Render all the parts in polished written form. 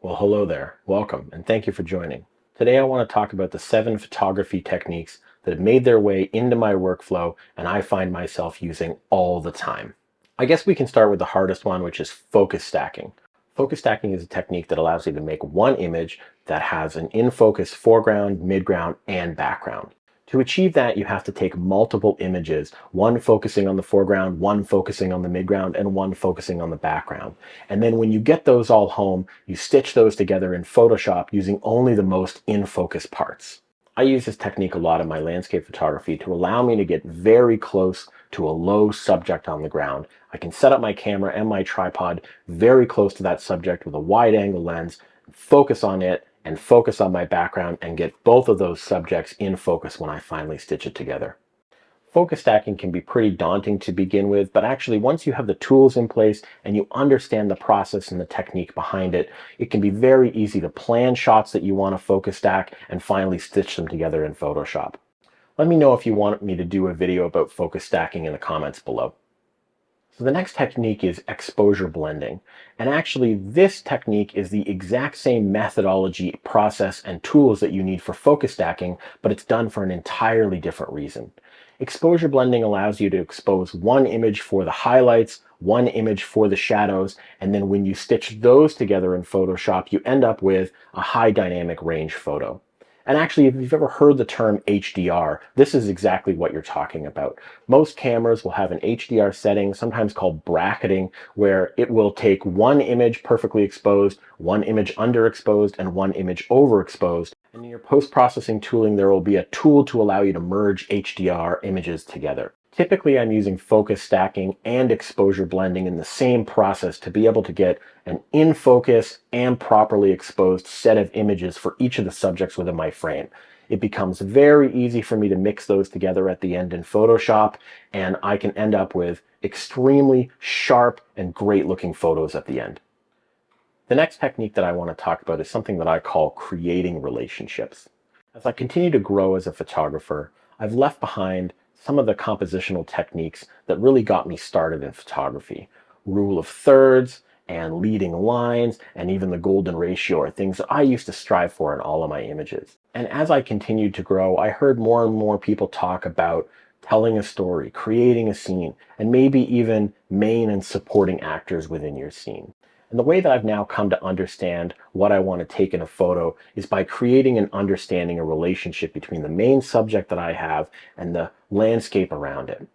Well, hello there. Welcome, and thank you for joining. Today I want to talk about the 7 photography techniques that have made their way into my workflow and I find myself using all the time. I guess we can start with the hardest one, which is focus stacking. Focus stacking is a technique that allows you to make one image that has an in-focus foreground, midground, and background. To achieve that, you have to take multiple images, one focusing on the foreground, one focusing on the midground, and one focusing on the background. And then when you get those all home, you stitch those together in Photoshop using only the most in-focus parts. I use this technique a lot in my landscape photography to allow me to get very close to a low subject on the ground. I can set up my camera and my tripod very close to that subject with a wide angle lens, focus on it, and focus on my background and get both of those subjects in focus when I finally stitch it together. Focus stacking can be pretty daunting to begin with, but actually once you have the tools in place and you understand the process and the technique behind it, it can be very easy to plan shots that you want to focus stack and finally stitch them together in Photoshop. Let me know if you want me to do a video about focus stacking in the comments below. So the next technique is exposure blending. And actually this technique is the exact same methodology, process, and tools that you need for focus stacking, but it's done for an entirely different reason. Exposure blending allows you to expose one image for the highlights, one image for the shadows, and then when you stitch those together in Photoshop, you end up with a high dynamic range photo. And actually, if you've ever heard the term HDR, this is exactly what you're talking about. Most cameras will have an HDR setting, sometimes called bracketing, where it will take one image perfectly exposed, one image underexposed, and one image overexposed. And in your post-processing tooling, there will be a tool to allow you to merge HDR images together. Typically, I'm using focus stacking and exposure blending in the same process to be able to get an in-focus and properly exposed set of images for each of the subjects within my frame. It becomes very easy for me to mix those together at the end in Photoshop, and I can end up with extremely sharp and great looking photos at the end. The next technique that I want to talk about is something that I call creating relationships. As I continue to grow as a photographer, I've left behind some of the compositional techniques that really got me started in photography. Rule of thirds and leading lines and even the golden ratio are things that I used to strive for in all of my images. And as I continued to grow, I heard more and more people talk about telling a story, creating a scene, and maybe even main and supporting actors within your scene. And the way that I've now come to understand what I want to take in a photo is by creating and understanding a relationship between the main subject that I have and the landscape around it.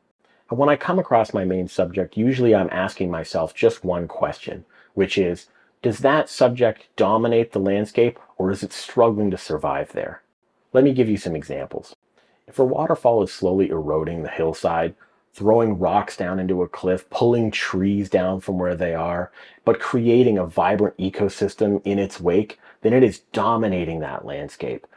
And when I come across my main subject, usually I'm asking myself just one question, which is, does that subject dominate the landscape or is it struggling to survive there? Let me give you some examples. If a waterfall is slowly eroding the hillside, throwing rocks down into a cliff, pulling trees down from where they are, but creating a vibrant ecosystem in its wake, then it is dominating that landscape.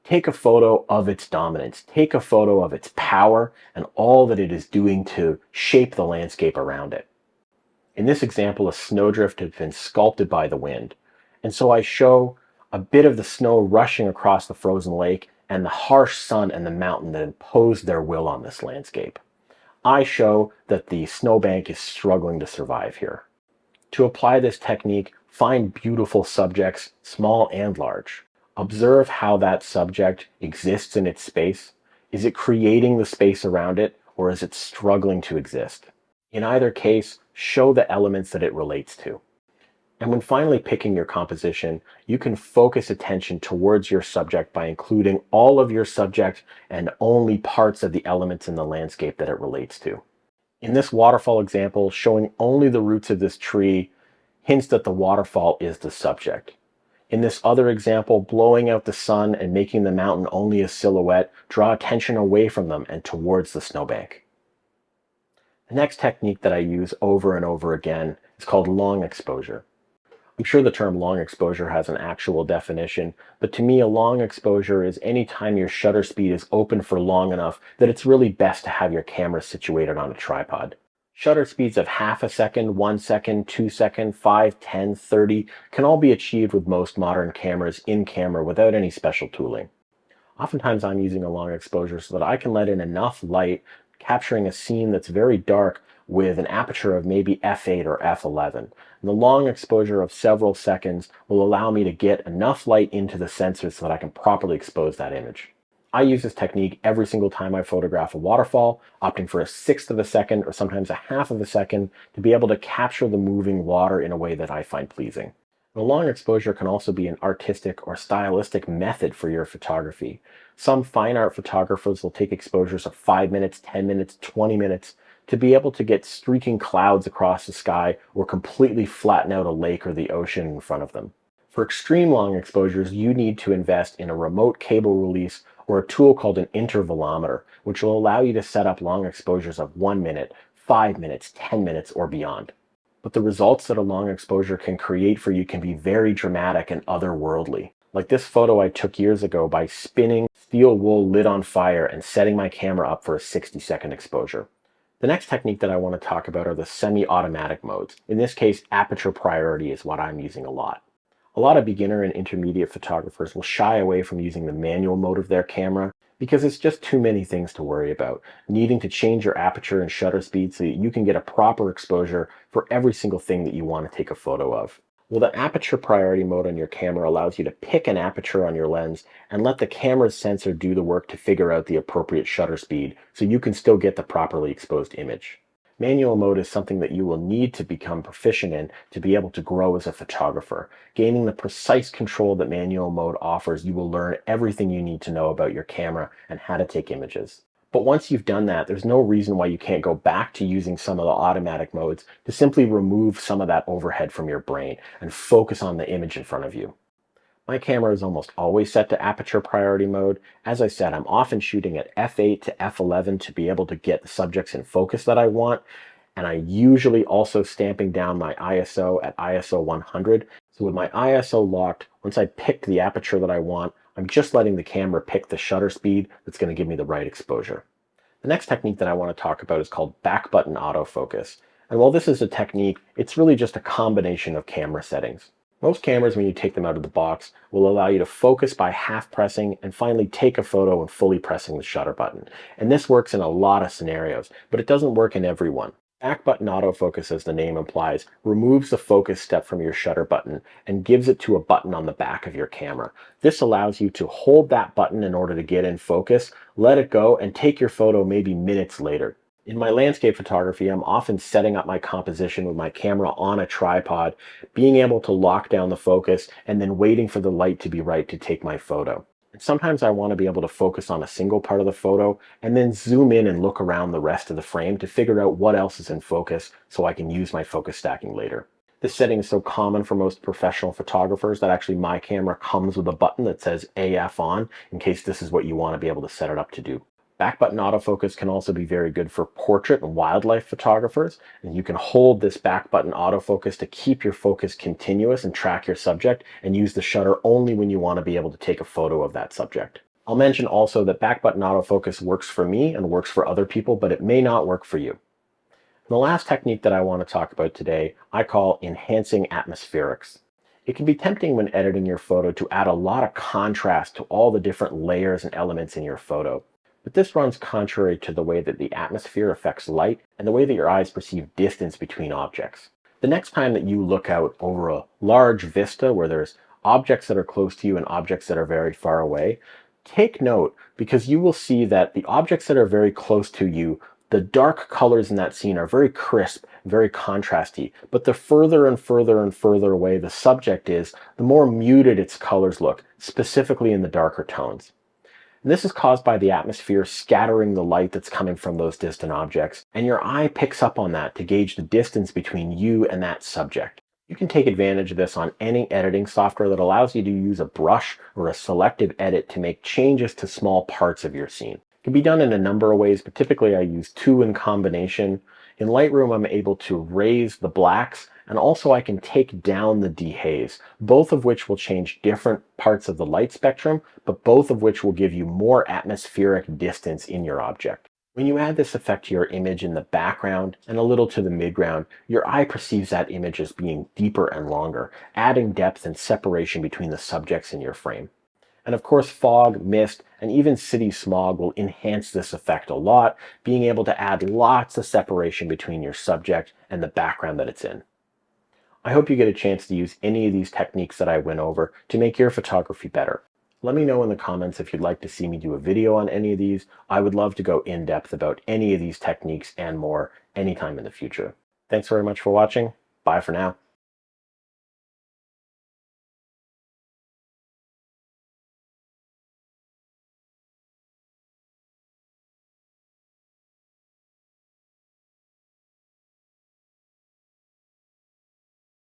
Take a photo of its dominance. Take a photo of its power and all that it is doing to shape the landscape around it. In this example, a snowdrift has been sculpted by the wind. And so I show a bit of the snow rushing across the frozen lake and the harsh sun and the mountain that imposed their will on this landscape. I show that the snowbank is struggling to survive here. To apply this technique, find beautiful subjects, small and large. Observe how that subject exists in its space. Is it creating the space around it, or is it struggling to exist? In either case, show the elements that it relates to. And when finally picking your composition, you can focus attention towards your subject by including all of your subject and only parts of the elements in the landscape that it relates to. In this waterfall example, showing only the roots of this tree hints that the waterfall is the subject. In this other example, blowing out the sun and making the mountain only a silhouette draw attention away from them and towards the snowbank. The next technique that I use over and over again is called long exposure. I'm sure the term long exposure has an actual definition, but to me a long exposure is any time your shutter speed is open for long enough that it's really best to have your camera situated on a tripod. Shutter speeds of half a second, 1 second, 2 seconds, 5, 10, 30 can all be achieved with most modern cameras in camera without any special tooling. Oftentimes I'm using a long exposure so that I can let in enough light capturing a scene that's very dark with an aperture of maybe f8 or f11. And the long exposure of several seconds will allow me to get enough light into the sensor so that I can properly expose that image. I use this technique every single time I photograph a waterfall, opting for a sixth of a second or sometimes a half of a second to be able to capture the moving water in a way that I find pleasing. The long exposure can also be an artistic or stylistic method for your photography. Some fine art photographers will take exposures of 5 minutes, 10 minutes, 20 minutes to be able to get streaking clouds across the sky or completely flatten out a lake or the ocean in front of them. For extreme long exposures, you need to invest in a remote cable release or a tool called an intervalometer, which will allow you to set up long exposures of 1 minute, 5 minutes, 10 minutes, or beyond. But the results that a long exposure can create for you can be very dramatic and otherworldly. Like this photo I took years ago by spinning steel wool lid on fire and setting my camera up for a 60-second exposure. The next technique that I want to talk about are the semi-automatic modes. In this case, aperture priority is what I'm using a lot. A lot of beginner and intermediate photographers will shy away from using the manual mode of their camera because it's just too many things to worry about, needing to change your aperture and shutter speed so that you can get a proper exposure for every single thing that you want to take a photo of. Well, the aperture priority mode on your camera allows you to pick an aperture on your lens and let the camera's sensor do the work to figure out the appropriate shutter speed so you can still get the properly exposed image. Manual mode is something that you will need to become proficient in to be able to grow as a photographer. Gaining the precise control that manual mode offers, you will learn everything you need to know about your camera and how to take images. But once you've done that, there's no reason why you can't go back to using some of the automatic modes to simply remove some of that overhead from your brain and focus on the image in front of you. My camera is almost always set to aperture priority mode. As I said, I'm often shooting at f8 to f11 to be able to get the subjects in focus that I want. And I usually also stamping down my ISO at ISO 100. So with my ISO locked, once I pick the aperture that I want, I'm just letting the camera pick the shutter speed that's going to give me the right exposure. The next technique that I want to talk about is called back button autofocus. And while this is a technique, it's really just a combination of camera settings. Most cameras, when you take them out of the box, will allow you to focus by half pressing and finally take a photo and fully pressing the shutter button. And this works in a lot of scenarios, but it doesn't work in every one. Back button autofocus, as the name implies, removes the focus step from your shutter button and gives it to a button on the back of your camera. This allows you to hold that button in order to get in focus, let it go, and take your photo maybe minutes later. In my landscape photography, I'm often setting up my composition with my camera on a tripod, being able to lock down the focus, and then waiting for the light to be right to take my photo. And sometimes I want to be able to focus on a single part of the photo and then zoom in and look around the rest of the frame to figure out what else is in focus so I can use my focus stacking later. This setting is so common for most professional photographers that actually my camera comes with a button that says AF on in case this is what you want to be able to set it up to do. Back button autofocus can also be very good for portrait and wildlife photographers, and you can hold this back button autofocus to keep your focus continuous and track your subject and use the shutter only when you want to be able to take a photo of that subject. I'll mention also that back button autofocus works for me and works for other people, but it may not work for you. The last technique that I want to talk about today, I call enhancing atmospherics. It can be tempting when editing your photo to add a lot of contrast to all the different layers and elements in your photo. But this runs contrary to the way that the atmosphere affects light and the way that your eyes perceive distance between objects. The next time that you look out over a large vista where there's objects that are close to you and objects that are very far away, take note because you will see that the objects that are very close to you, the dark colors in that scene are very crisp, very contrasty, but the further and further and further away the subject is, the more muted its colors look, specifically in the darker tones. And this is caused by the atmosphere scattering the light that's coming from those distant objects, and your eye picks up on that to gauge the distance between you and that subject. You can take advantage of this on any editing software that allows you to use a brush or a selective edit to make changes to small parts of your scene. It can be done in a number of ways, but typically I use two in combination. In Lightroom, I'm able to raise the blacks, and also I can take down the dehaze, both of which will change different parts of the light spectrum, but both of which will give you more atmospheric distance in your object. When you add this effect to your image in the background and a little to the midground, your eye perceives that image as being deeper and longer, adding depth and separation between the subjects in your frame. And of course, fog, mist, and even city smog will enhance this effect a lot, being able to add lots of separation between your subject and the background that it's in. I hope you get a chance to use any of these techniques that I went over to make your photography better. Let me know in the comments if you'd like to see me do a video on any of these. I would love to go in depth about any of these techniques and more anytime in the future. Thanks very much for watching. Bye for now.